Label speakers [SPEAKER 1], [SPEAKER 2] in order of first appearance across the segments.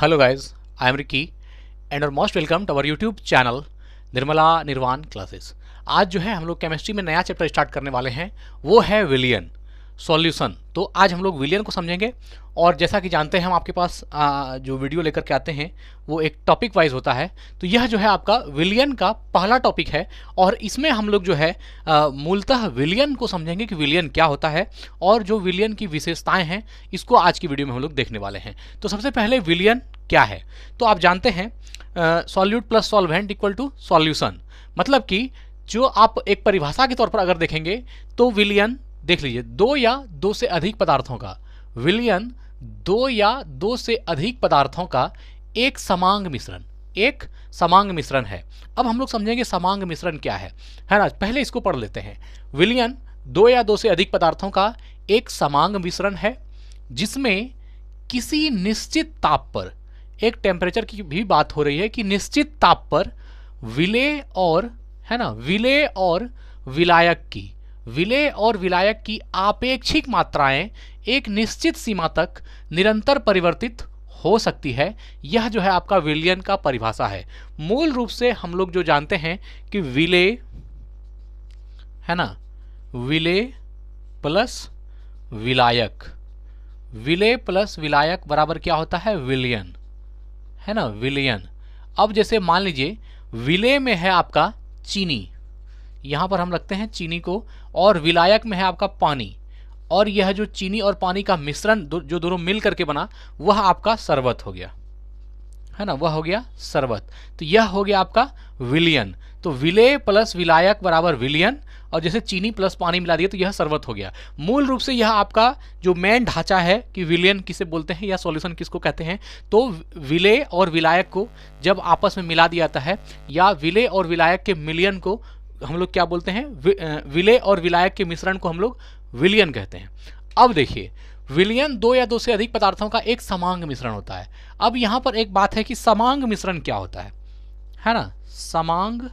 [SPEAKER 1] Hello guys, I am Ricky and are most welcome to our YouTube channel Nirmala निर्वाण classes. आज जो है हम लोग केमिस्ट्री में नया चैप्टर स्टार्ट करने वाले हैं, वो है विलियन सॉल्यूशन। तो आज हम लोग विलियन को समझेंगे और जैसा कि जानते हैं हम आपके पास जो वीडियो लेकर के आते हैं वो एक टॉपिक वाइज होता है। तो यह जो है आपका विलियन का पहला टॉपिक है और इसमें हम लोग जो है मूलतः विलियन को समझेंगे कि विलियन क्या होता है और जो विलियन की विशेषताएं हैं इसको आज की वीडियो में हम लोग देखने वाले हैं। तो सबसे पहले विलियन क्या है, तो आप जानते हैं solute plus solvent equal to solution. मतलब कि जो आप एक परिभाषा के तौर पर अगर देखेंगे तो विलियन देख लीजिए, दो या दो से अधिक पदार्थों का, विलियन दो या दो से अधिक पदार्थों का एक समांग मिश्रण, एक समांग मिश्रण है। अब हम लोग समझेंगे समांग मिश्रण क्या है ना। पहले इसको पढ़ लेते हैं। विलियन दो या दो से अधिक पदार्थों का एक समांग मिश्रण है जिसमें किसी निश्चित ताप पर, एक टेम्परेचर की भी बात हो रही है कि निश्चित ताप पर विलेय और विलेय और विलायक की आपेक्षिक मात्राएं एक निश्चित सीमा तक निरंतर परिवर्तित हो सकती है। यह जो है आपका विलियन का परिभाषा है। मूल रूप से हम लोग जो जानते हैं कि विलेय विलेय प्लस विलायक, विलेय प्लस विलायक बराबर क्या होता है, विलियन, है ना, विलियन। अब जैसे मान लीजिए विलेय में है आपका चीनी, यहां पर हम रखते हैं चीनी को, और विलायक में है आपका पानी, और यह जो चीनी और पानी का मिश्रण जो दोनों मिल करके बना वह आपका शरबत हो गया, है ना, वह हो गया शरबत। तो यह हो गया आपका विलियन। तो विलेय प्लस विलायक बराबर विलियन, और जैसे चीनी प्लस पानी मिला दिया तो यह शरबत हो गया। मूल रूप से यह आपका जो मेन ढांचा है कि विलियन किसे बोलते हैं या सॉल्यूशन किसको कहते हैं। तो विलेय और विलायक को जब आपस में मिला दिया जाता है या विलेय और विलायक के मिलियन को हम लोग क्या बोलते हैं, विलेय और विलायक के मिश्रण को हम लोग विलियन कहते हैं। अब देखिए, विलियन दो या दो से अधिक पदार्थों का एक समांग मिश्रण होता है। अब यहां पर एक बात है कि समांग मिश्रण क्या होता है ना, समांग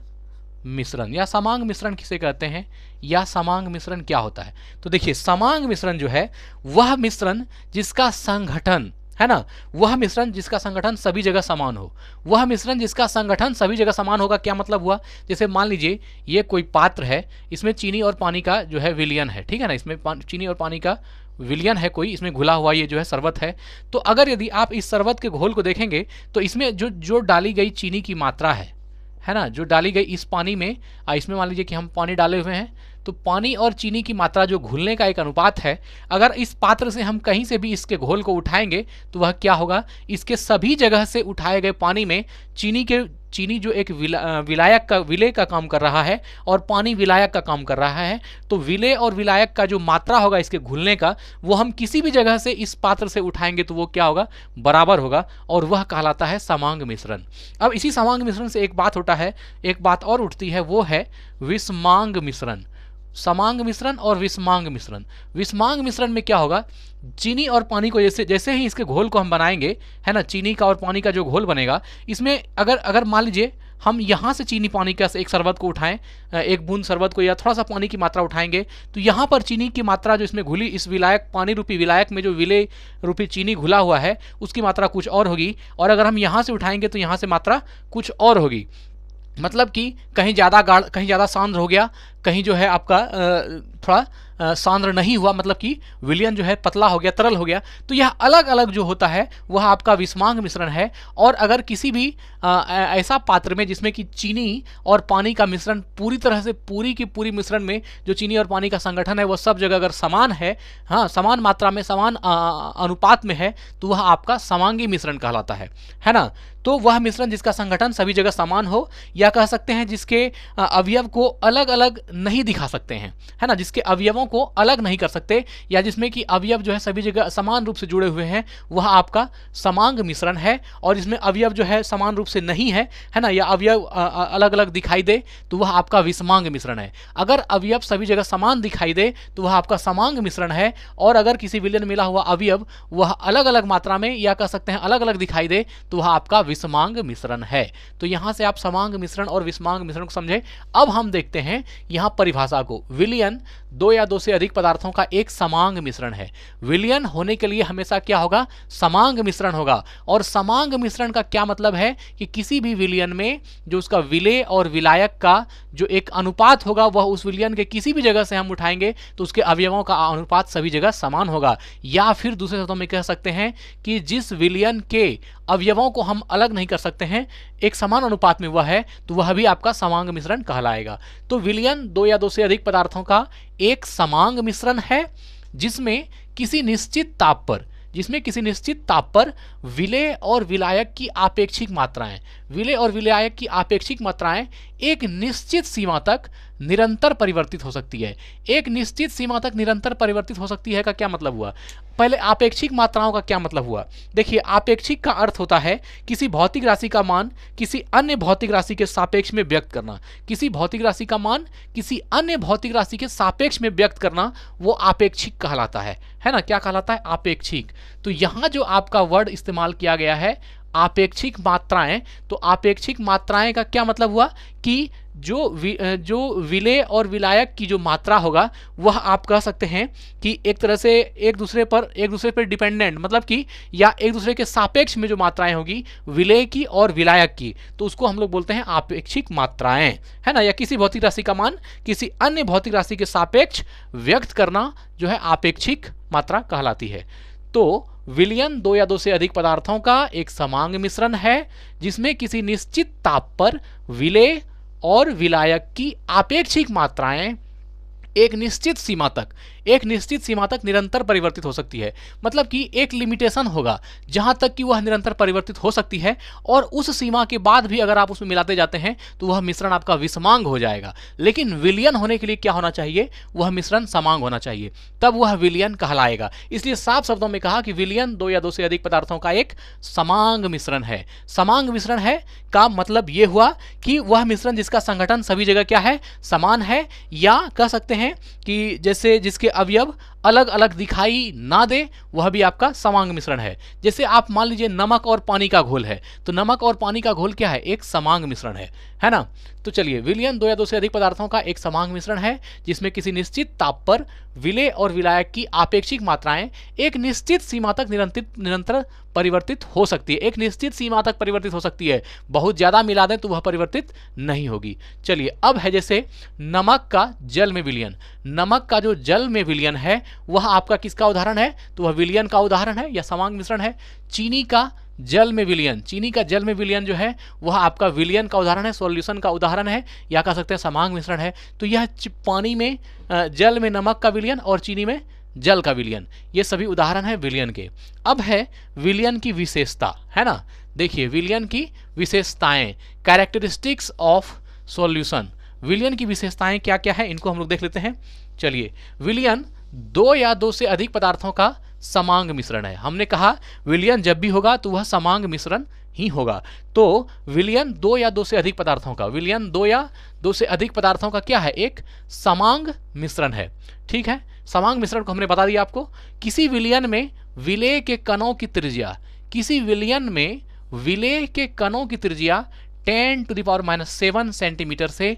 [SPEAKER 1] मिश्रण या समांग मिश्रण किसे कहते हैं या समांग मिश्रण क्या होता है। तो देखिए, समांग मिश्रण जो है वह मिश्रण जिसका संगठन, है ना, वह मिश्रण जिसका संगठन सभी जगह समान हो, वह मिश्रण जिसका संगठन सभी जगह समान होगा। क्या मतलब हुआ, जैसे मान लीजिए ये कोई पात्र है, इसमें चीनी और पानी का जो है विलियन है, ठीक है ना, इसमें चीनी और पानी का विलियन है कोई, इसमें घुला हुआ ये जो है शरबत है। तो अगर यदि आप इस शरबत के घोल को देखेंगे तो इसमें जो डाली गई चीनी की मात्रा है ना, जो डाली गई इस पानी में, इसमें मान लीजिए कि हम पानी डाले हुए हैं, तो पानी और चीनी की मात्रा जो घुलने का एक अनुपात है, अगर इस पात्र से हम कहीं से भी इसके घोल को उठाएंगे तो वह क्या होगा, इसके सभी जगह से उठाए गए पानी में चीनी जो एक विलेय का काम कर रहा है और पानी विलायक का काम कर रहा है। तो विलेय और विलायक का जो मात्रा होगा इसके घुलने का, वो हम किसी भी जगह से इस पात्र से उठाएंगे तो वो क्या होगा, बराबर होगा, और वह कहलाता है समांग मिश्रण। अब इसी समांग मिश्रण से एक बात और उठती है, वो है विषमांग मिश्रण। समांग मिश्रण और विषमांग मिश्रण। विषमांग मिश्रण में क्या होगा, चीनी और पानी को जैसे ही इसके घोल को हम बनाएंगे, है ना, चीनी का और पानी का जो घोल बनेगा, इसमें अगर मान लीजिए हम यहाँ से चीनी पानी का एक शरबत को उठाएं, एक बूंद शरबत को या थोड़ा सा पानी की मात्रा उठाएंगे, तो यहाँ पर चीनी की मात्रा जो इसमें घुली, इस विलायक पानी रूपी विलायक में जो विलेय रूपी चीनी घुला हुआ है उसकी मात्रा कुछ और होगी, और अगर हम यहाँ से उठाएंगे तो यहाँ से मात्रा कुछ और होगी। मतलब कि कहीं ज़्यादा गाढ़, कहीं ज़्यादा सांद्र हो गया, कहीं जो है आपका थोड़ा सांद्र नहीं हुआ, मतलब कि विलियन जो है पतला हो गया, तरल हो गया। तो यह अलग अलग जो होता है वह आपका विषमांग मिश्रण है। और अगर किसी भी ऐसा पात्र में जिसमें कि चीनी और पानी का मिश्रण पूरी तरह से पूरी की पूरी मिश्रण में जो चीनी और पानी का संगठन है वह सब जगह अगर समान है, हाँ, समान मात्रा में, समान अनुपात में है, तो वह आपका समांगी मिश्रण कहलाता है ना। तो वह मिश्रण जिसका संगठन सभी जगह समान हो, या कह सकते हैं जिसके अवयव को अलग अलग नहीं दिखा सकते हैं, है ना, जिसके अवयवों को अलग नहीं कर सकते, या जिसमें कि अवयव जो है सभी जगह समान रूप से जुड़े हुए हैं, वह आपका समांग मिश्रण है। और इसमें अवयव जो है समान रूप से नहीं है ना, या अवयव अलग अलग दिखाई दे तो वह आपका विषमांग मिश्रण है। अगर अवयव सभी जगह समान दिखाई दे तो वह आपका समांग मिश्रण है। और अगर किसी विलयन मिला हुआ अवयव वह अलग अलग मात्रा में, या कह सकते हैं अलग अलग दिखाई दे, तो वह आपका विषमांग मिश्रण है। तो यहां से आप समांग मिश्रण और विषमांग मिश्रण को समझे। अब हम देखते हैं यहां परिभाषा को। विलयन दो या दो दो से अधिक पदार्थों का एक समांग मिश्रण है। विलयन होने के लिए हमेशा क्या होगा, समांग मिश्रण होगा। और समांग मिश्रण का क्या मतलब है कि किसी भी विलयन में जो उसका विलेय और विलायक का जो एक अनुपात होगा वह उस विलयन के किसी भी जगह से हम उठाएंगे तो उसके अवयवों का अनुपात सभी जगह समान होगा। या फिर दूसरे शब्दों में कह सकते हैं कि जिस विलयन के अवयवों को हम अलग नहीं कर सकते हैं, एक समान अनुपात में वह है, तो वह भी आपका समांग मिश्रण कहलाएगा। तो विलयन दो या दो से अधिक पदार्थों का एक समांग मिश्रण है जिसमें किसी निश्चित ताप पर विलेय और विलायक की आपेक्षिक मात्राएं एक निश्चित सीमा तक निरंतर परिवर्तित हो सकती है। एक निश्चित सीमा तक निरंतर परिवर्तित हो सकती है का क्या मतलब हुआ? पहले आपेक्षिक मात्राओं का क्या मतलब हुआ? देखिए, आपेक्षिक का अर्थ होता है किसी भौतिक राशि का मान किसी अन्य भौतिक राशि के सापेक्ष में व्यक्त करना। किसी भौतिक राशि का मान किसी अन्य भौतिक राशि के सापेक्ष में व्यक्त करना, वो आपेक्षिक कहलाता है ना? क्या कहलाता है? आपेक्षिक। तो यहां जो आपका वर्ड इस्तेमाल किया गया है आपेक्षिक मात्राएं, तो आपेक्षिक मात्राएं का क्या मतलब हुआ कि जो विलेय और विलायक की जो मात्रा होगा वह आप कह सकते हैं कि एक तरह से एक दूसरे पर डिपेंडेंट, मतलब कि या एक दूसरे के सापेक्ष में जो मात्राएं होगी विलेय की और विलायक की, तो उसको हम लोग बोलते हैं आपेक्षिक मात्राएं, है ना? या किसी भौतिक राशि का मान किसी अन्य भौतिक राशि के सापेक्ष व्यक्त करना जो है आपेक्षिक मात्रा कहलाती है। तो विलयन दो या दो से अधिक पदार्थों का एक समांग मिश्रण है जिसमें किसी निश्चित ताप पर विलेय और विलायक की आपेक्षिक मात्राएं एक निश्चित सीमा तक निरंतर परिवर्तित हो सकती है। मतलब कि एक लिमिटेशन होगा जहां तक कि वह निरंतर परिवर्तित हो सकती है, और उस सीमा के बाद भी अगर आप उसमें मिलाते जाते हैं तो वह मिश्रण आपका विषमांग हो जाएगा। लेकिन विलयन होने के लिए क्या होना चाहिए? वह मिश्रण समांग होना चाहिए, तब वह विलयन कहलाएगा। इसलिए साफ शब्दों में कहा कि विलयन दो या दो से अधिक पदार्थों का एक समांग मिश्रण है। समांग मिश्रण है का मतलब यह हुआ कि वह मिश्रण जिसका संगठन सभी जगह क्या है? समान है, या कह सकते हैं कि जैसे जिसके अवयव अलग अलग दिखाई ना दे वह भी आपका समांग मिश्रण है। जैसे आप मान लीजिए नमक और पानी का घोल है, तो नमक और पानी का घोल क्या है? एक समांग मिश्रण है ना? तो चलिए, विलयन दो या दो से अधिक पदार्थों का एक समांग मिश्रण है जिसमें किसी निश्चित ताप पर विलेय और विलायक की आपेक्षिक मात्राएं एक निश्चित सीमा तक निरंतर परिवर्तित हो सकती है। एक निश्चित सीमा तक परिवर्तित हो सकती है, बहुत ज्यादा मिला दें तो वह परिवर्तित नहीं होगी। चलिए, अब है जैसे नमक का जल में विलयन। नमक का जो जल में विलयन है वह आपका किसका उदाहरण है? तो वह विलयन का उदाहरण है या समांग मिश्रण है। चीनी का जल में विलयन जो है वह आपका विलयन का उदाहरण है, सॉल्यूशन का उदाहरण है, या कह सकते हैं समांग मिश्रण है। तो यह पानी में जल में नमक का विलयन और चीनी में जल का विलयन, ये सभी उदाहरण है विलयन के। अब है विलयन की विशेषता, है ना? देखिए, विलयन की विशेषताएं, कैरेक्टरिस्टिक्स ऑफ सॉल्यूशन। विलयन की विशेषताएं क्या क्या है इनको हम लोग देख लेते हैं। चलिए, विलयन दो या दो से अधिक पदार्थों का समांग मिश्रण है। हमने कहा विलयन जब भी होगा तो वह समांग मिश्रण ही होगा। तो विलयन दो या दो से अधिक पदार्थों का क्या है? एक समांग मिश्रण है। ठीक है, समांग मिश्रण को हमने बता दिया आपको। किसी विलयन में विलेय के कणों की त्रिज्या 10⁻⁷ सेंटीमीटर से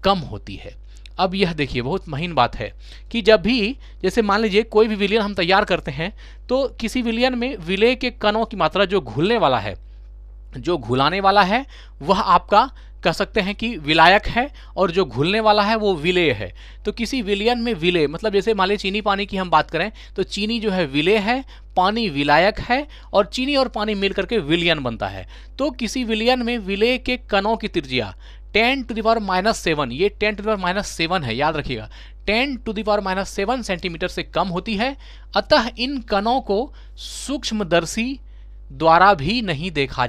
[SPEAKER 1] कम होती है। अब यह देखिए, बहुत महीन बात है कि जब भी जैसे मान लीजिए कोई भी विलयन हम तैयार करते हैं तो किसी विलयन में विलेय के कणों की मात्रा जो घुलाने वाला है वह आपका कह सकते हैं कि विलायक है, और जो घुलने वाला है वो विलेय है। तो किसी विलयन में विलेय, मतलब जैसे मान लीजिए चीनी पानी की हम बात करें तो चीनी जो है विलेय है, पानी विलायक है, और चीनी और पानी मिलकर के विलयन बनता है। तो किसी विलयन में विलेय के कणों की त्रिज्या 10⁻⁷, ये 10⁻⁷ है, याद रखिएगा, 10⁻⁷ सेंटीमीटर से कम होती है। अतः इन कणों को सूक्ष्मदर्शी द्वारा भी नहीं देखा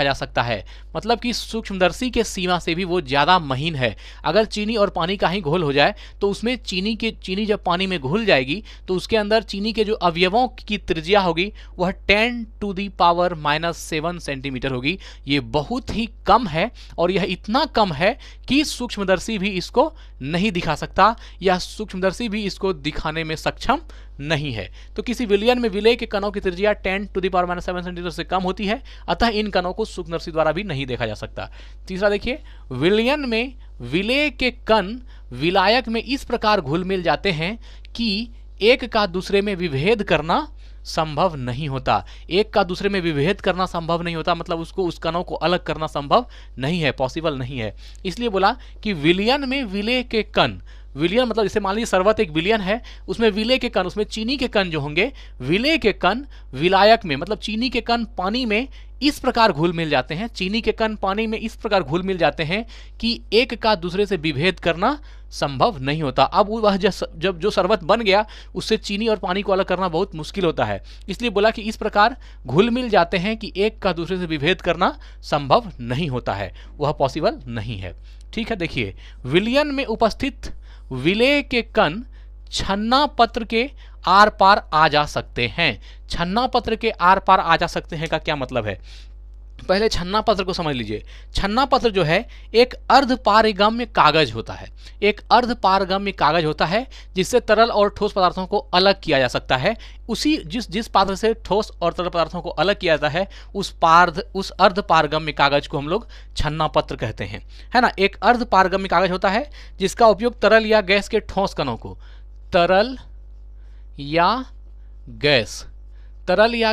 [SPEAKER 1] जा सकता है। मतलब कि सूक्ष्मदर्शी के सीमा से भी वो ज्यादा महीन है। अगर चीनी और पानी का ही घोल हो जाए तो उसमें चीनी जब पानी में घुल जाएगी तो उसके अंदर चीनी के जो अवयवों की त्रिज्या होगी वह 10⁻⁷ सेंटीमीटर होगी। ये बहुत ही कम है, और यह इतना कम है कि सूक्ष्मदर्शी भी इसको नहीं दिखा सकता, या सूक्ष्मदर्शी भी इसको दिखाने में सक्षम नहीं है। तो किसी विलयन में विलेय के कणों की त्रिज्या 10⁻⁷ सेंटीमीटर से कम होती है, अतः इन कणों को सूक्ष्मदर्शी द्वारा भी नहीं देखा जा सकता। तीसरा देखिए, विलयन में विलेय के कण विलायक में इस प्रकार घुल मिल जाते हैं कि एक का दूसरे में विभेद करना संभव नहीं होता। एक का दूसरे में विभेद करना संभव नहीं होता, मतलब उसको उस कणों को अलग करना संभव नहीं है, पॉसिबल नहीं है। इसलिए बोला कि विलयन में विलेय के कण, विलयन मतलब जैसे मान लीजिए शरबत एक विलयन है, उसमें विलेय के कण, उसमें चीनी के कण जो होंगे, विलेय के कण विलायक में मतलब चीनी के कण पानी में इस प्रकार घुल मिल जाते हैं, चीनी के कण पानी में इस प्रकार घुल मिल जाते हैं कि एक का दूसरे से विभेद करना संभव नहीं होता। अब वह जब जो शरबत बन गया उससे चीनी और पानी को अलग करना बहुत मुश्किल होता है, इसलिए बोला कि इस प्रकार घुल मिल जाते हैं कि एक का दूसरे से विभेद करना संभव नहीं होता है, वह पॉसिबल नहीं है। ठीक है, देखिए विलयन में उपस्थित विलेय के कण छन्ना पत्र के आर पार आ जा सकते हैं। छन्ना पत्र के आर पार आ जा सकते हैं का क्या मतलब है? पहले छन्ना पत्र को समझ लीजिए। छन्ना पत्र जो है एक अर्धपारगम्य कागज होता है, एक अर्धपारगम्य कागज होता है जिससे तरल और ठोस पदार्थों को अलग किया जा सकता है। उसी जिस पात्र से ठोस और तरल पदार्थों को अलग किया जाता है उस अर्धपारगम्य कागज को हम लोग छन्ना पत्र कहते हैं, है ना। एक अर्धपारगम्य कागज होता है जिसका उपयोग तरल या गैस के ठोस कणों को, तरल या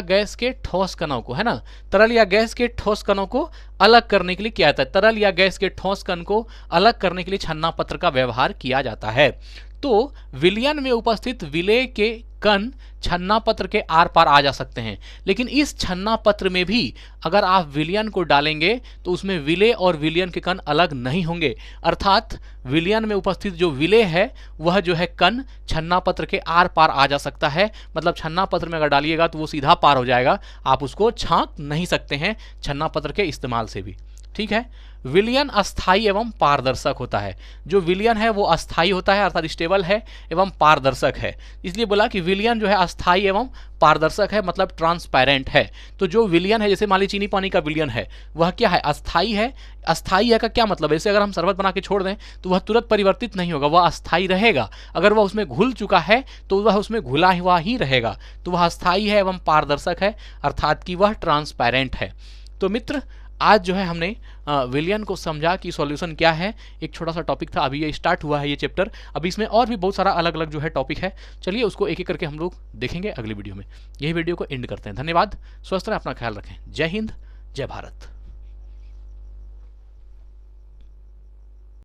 [SPEAKER 1] गैस के ठोस कणों को, है ना, तरल या गैस के ठोस कणों को अलग करने के लिए किया जाता है। तरल या गैस के ठोस कण को अलग करने के लिए छन्ना पत्र का व्यवहार किया जाता है। तो विलयन में उपस्थित विलेय के कण छन्ना पत्र के आर पार आ जा सकते हैं, लेकिन इस छन्ना पत्र में भी अगर आप विलयन को डालेंगे तो उसमें विलेय और विलयन के कण अलग नहीं होंगे, अर्थात विलयन में उपस्थित जो विलेय है वह जो है कण छन्ना पत्र के आर पार आ जा सकता है। मतलब छन्ना पत्र में अगर डालिएगा तो वो सीधा पार हो जाएगा, आप उसको छांक नहीं सकते हैं छन्ना पत्र के इस्तेमाल से भी। ठीक है, विलयन अस्थाई एवं पारदर्शक होता है। जो विलयन है वो अस्थाई होता है, अर्थात स्टेबल है एवं पारदर्शक है, इसलिए बोला कि विलयन जो है अस्थाई एवं पारदर्शक है, मतलब ट्रांसपेरेंट है। तो जो विलयन है, जैसे मान लीजिए चीनी पानी का विलयन है, वह क्या है? अस्थाई है। अस्थाई है का क्या मतलब है? जैसे अगर हम शरबत बना के छोड़ दें तो वह तुरंत परिवर्तित नहीं होगा, वह अस्थाई रहेगा। अगर वह उसमें घुल चुका है तो वह उसमें घुला हुआ ही रहेगा, तो वह अस्थाई है एवं पारदर्शक है, अर्थात कि वह ट्रांसपेरेंट है। तो मित्र, आज जो है हमने विलयन को समझा कि सॉल्यूशन क्या है। एक छोटा सा टॉपिक था, अभी ये स्टार्ट हुआ है ये चैप्टर, अभी इसमें और भी बहुत सारा अलग अलग जो है टॉपिक है। चलिए उसको एक एक करके हम लोग देखेंगे अगली वीडियो में। यही वीडियो को एंड करते हैं। धन्यवाद, स्वस्थ रहें, अपना ख्याल रखें। जय हिंद, जय भारत।